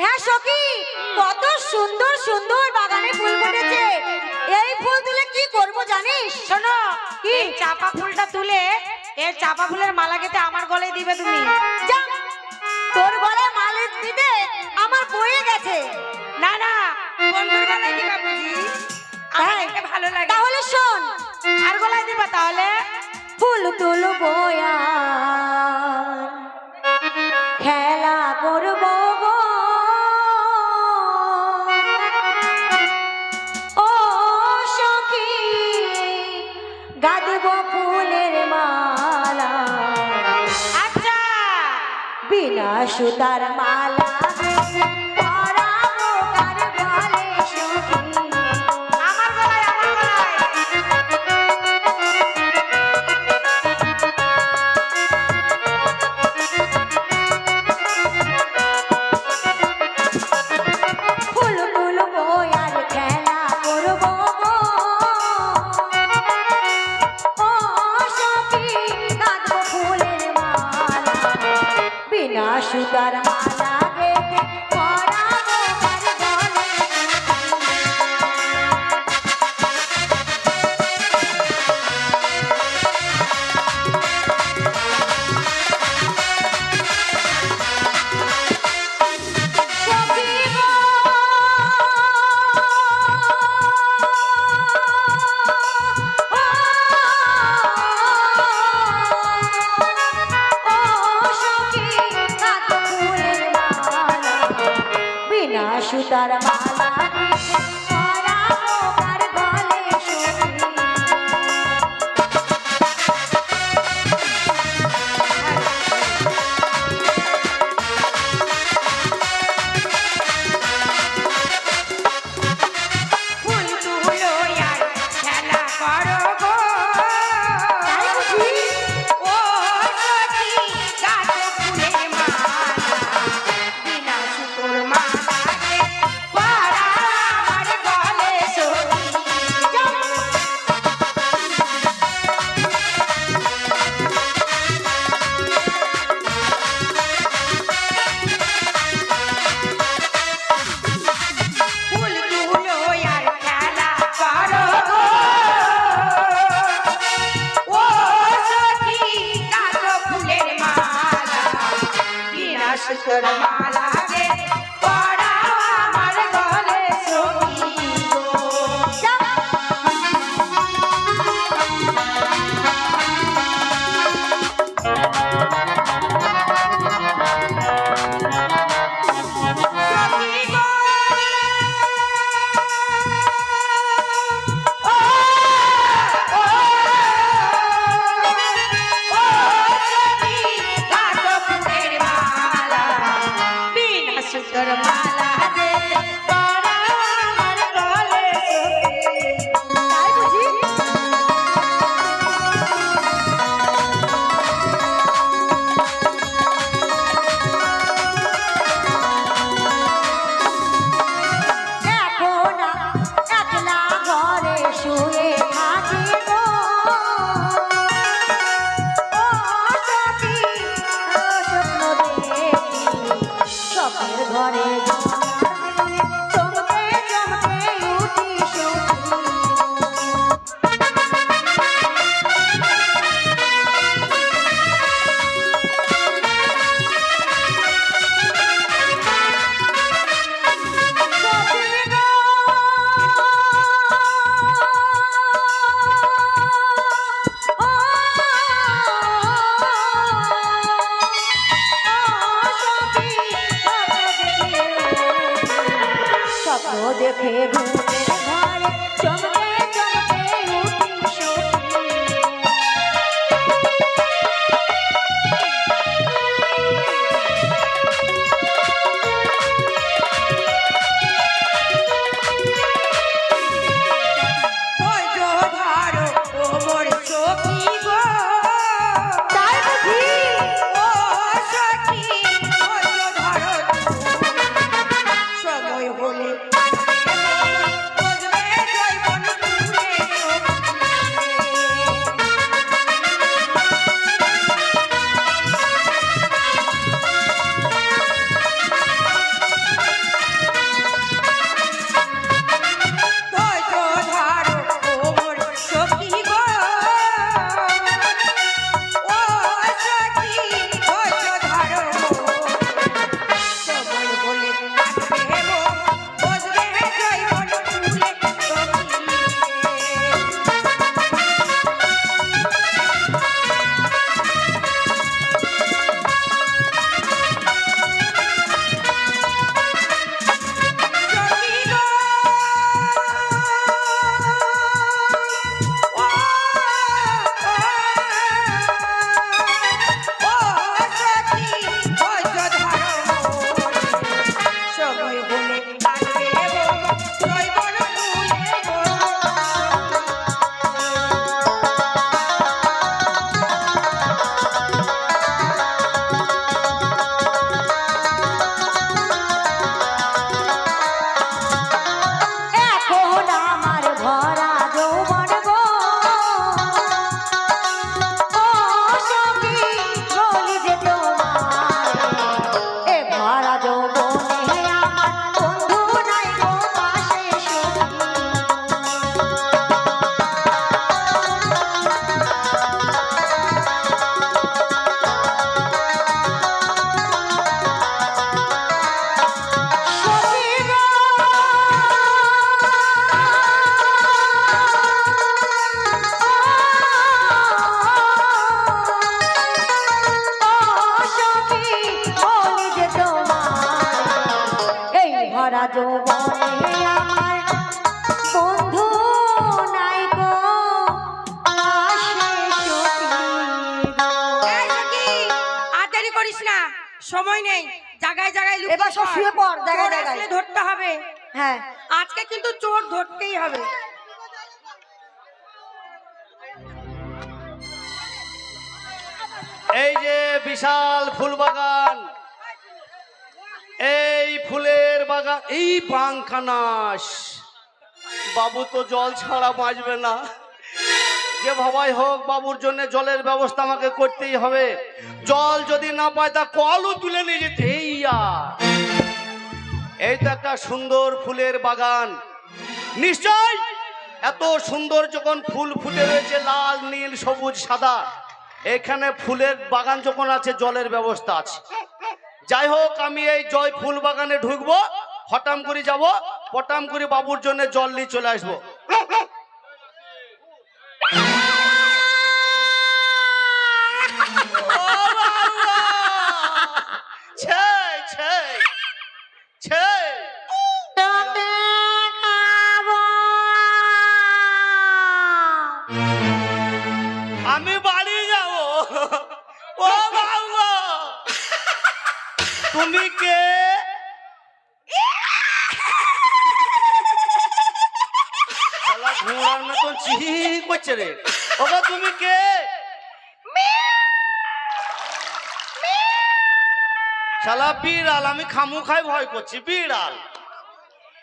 হ্যাঁ সখী, কত সুন্দর সুন্দর বাগানে ফুল ফুটেছে। এই ফুল তুলে কি করব জানিস? শোনো, কি চাপা ফুলটা তুলে এর চাপা ফুলের মালা গেঁথে আমার গলায় দিবে তুমি। যা, তোর গলায় মালা দিতে আমার বয়ে গেছে। না না, বন্ধুর গলায় দিবা বুঝি? আমার দেখতে ভালো লাগে। তাহলে শোন, আর গলায় দিবা তাহলে? ফুল তুলবো খেলা করব গো, ও সখী গাঁথব ফুলের মালা। আচ্ছা, বিনা সুতার মালা পরাবো কার গলে সখী। আমার গলায়, আমার গলায়। ফুল তুলবো আর খেলা করব গো, ও সখী গাঁথব ফুলের মালা। বিনা সুতার মালা গেঁথে পরাবো কার গলে সখী গো। ও সখী গাঁথব ফুলের মালা, বিনা সুতার মালা গেঁথে পরাবো কার গলে সখী। ফুল তুলো আর খেলা করো গো, তাই বুঝি? ও সখী গাঁথো ফুলের মালা। বিনা সুতোর মালা গেঁথে পরাও আমার গলে সখী। ফুল তুলো আর খেলা করো গো, ও সখী গাঁথো ফুলের মালা। বিনা সুতোর মালা গেঁথে পরাও আমার গলে সখী গো। সখী গো, ও ও ও সখী গাঁথো ফুলের মালা। বিনা সুতোর মালা গেঁথে পরাও আমার গলে সখী। তাই বুঝি? এখন একলা ঘরে শুয়ে থাকি গো, ও সখী স্বপ্ন দেখি, স্বপ্নের ঘরে চমকে চমকে উঠি সখী। সখী গো, ও সখী স্বপ্ন দেখে ঘুমের ঘরে চমকে চমকে উঠি সখী। ধৈর্য ধরো ও মোর সখী গো, তাই বুঝি? ও সখী ধৈর্য ধরো, সময় হলে বুঝবে জৈবন ভরা যৌবনে আমার বন্ধু নাই গো আসে সখী। আর দেরি করিস না, সময় নেই। জায়গায় জায়গায় লুকিয়ে এবার সব শুয়ে পড়, জায়গায় চোর জায়গায়। আসলে ধরতে হবে। হ্যাঁ আজকে কিন্তু চোর ধরতেই হবে। এই যে বিশাল ফুল বাগান, এই ফুলের বাগান, এই বাংখানাস। বাবু তো জল ছাড়া বাঁচবে না, যে ভাবাই হোক বাবুর জন্য জলের ব্যবস্থা আমাকে করতেই হবে। জল যদি না পায় তা কলও তুলে নিয়ে যেতে। এই তো একটা সুন্দর ফুলের বাগান। নিশ্চয় এত সুন্দর যখন ফুল ফুটে রয়েছে, লাল নীল সবুজ সাদা, এখানে ফুলের বাগান যখন আছে জলের ব্যবস্থা আছে। যাই হোক, আমি এই জয় ফুল বাগানে ঢুকবো, হঠাম করে যাব, পটাম করে বাবুর জন্য জল নিয়ে চলে আসবো। আমি বাড়ি যাব। ও বাবা, তুমি কে? ঘোড়ার মতন চিহি করছে রে। ওগো তুমি কে? শালা বিড়াল, আমি খামু খাই ভয় করছি। বিড়াল,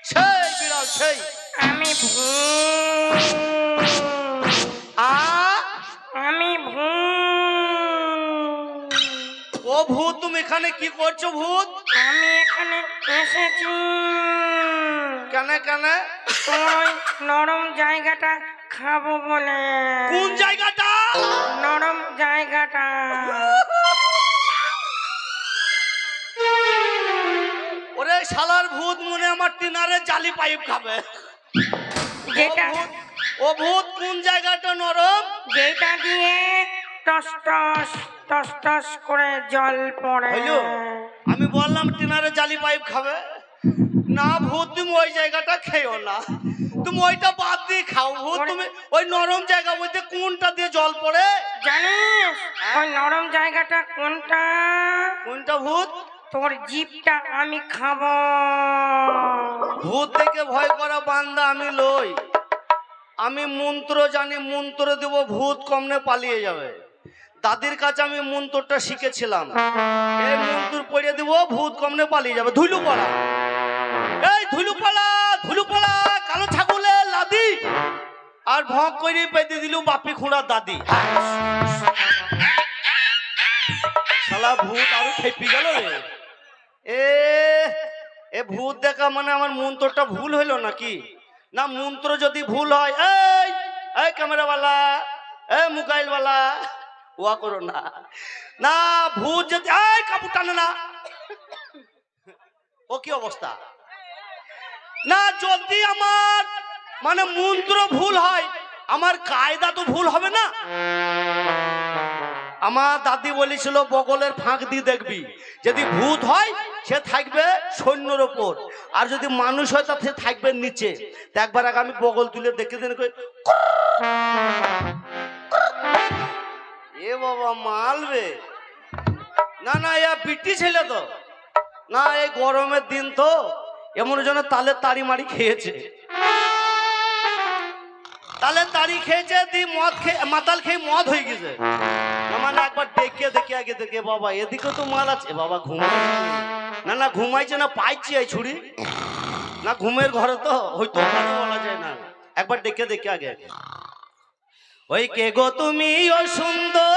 সেই বিড়াল, সেই আমি আমি ও ভূত, তুমি এখানে কি করছো ভূত? আমি এখানে এসেছি কেন কেন? তোমার ওই নরম জায়গাটা খাবো বলে। কোন জায়গাটা? নরম জায়গাটা। ওরে শালার ভূত, মনে আমার টিনারে জালি পাইপ খাবে। যেটা ও ভূত, কোন জায়গাটা নরম? যেটা দিয়ে টস টস টস টস করে জল পড়ে। হইলো, আমি বললাম টিনারে জালি পাইপ খাবে না। ভূত, তুমি ওই জায়গাটা খেও না, তুমি ওইটা বাদ দিয়ে খাও। ভূত, তুমি ওই নরম জায়গা বলতে কোনটা দিয়ে জল পড়ে জানিস ওই নরম জায়গাটা কোনটা? কোনটা ভূত? তোর জিভটা আমি খাবো। ভূত থেকে ভয় করা বান্দা আমি লই। আমি মন্ত্র জানি, মন্ত্র দেব, ভূত কমনে পালিয়ে যাবে। দাদির কাছে আমি মন্ত্রটা শিখেছিলাম। এই মন্ত্র পড়ে দেব, ভূত কমনে পালিয়ে যাবে। ধুলু পড়া, এই ধুলু পালা, ধুলু পালা, কালো ছাগলের লাদি। আর ভক করে পেতে দিল বাপি খুঁড়ার দাদি। শালা ভূত আরো খেপি গেল রে। এ ভূত দেখা মানে আমার মন্ত্রটা ভুল হইল নাকি? না, মন্ত্র যদি ভুল হয়, এই ক্যামেরাওয়ালা, এই মোবাইলওয়ালা, ওয়া করো না। না, ভূত যদি কাপড় টানে না, ও কি অবস্থা? না, যদি আমার মানে মন্ত্র ভুল হয়, আমার কায়দা তো ভুল হবে না। আমার দাদি বলেছিল বগলের ফাঁক দিয়ে দেখবি, যদি ভূত হয় সে থাকবে সৈন্যর ওপর, আর যদি মানুষ হয় তা সে থাকবে নিচে। তো একবার আগে আমি বগল তুলে দেখে দিন, এ বাবা মালবে না। না, এ বিটি ছেলে তো না, এই গরমের দিন তো এমন জন্য তালের তাড়ি মারি খেয়েছে। তালের তাড়ি খেয়েছে, দিয়ে মদ খেয়ে মাতাল খেয়ে মদ হয়ে গেছে। মানে একবার দেখে দেখে আগে দেখে, বাবা এদিকে তো মাল আছে। বাবা ঘুমাইছে না? না ঘুমাইছে না, পাইছি এই ছুরি না, ঘুমের ঘরে তো হয়তো বলা যায় না। একবার দেখে দেখে আগে। ওই কে গো তুমি ও সুন্দর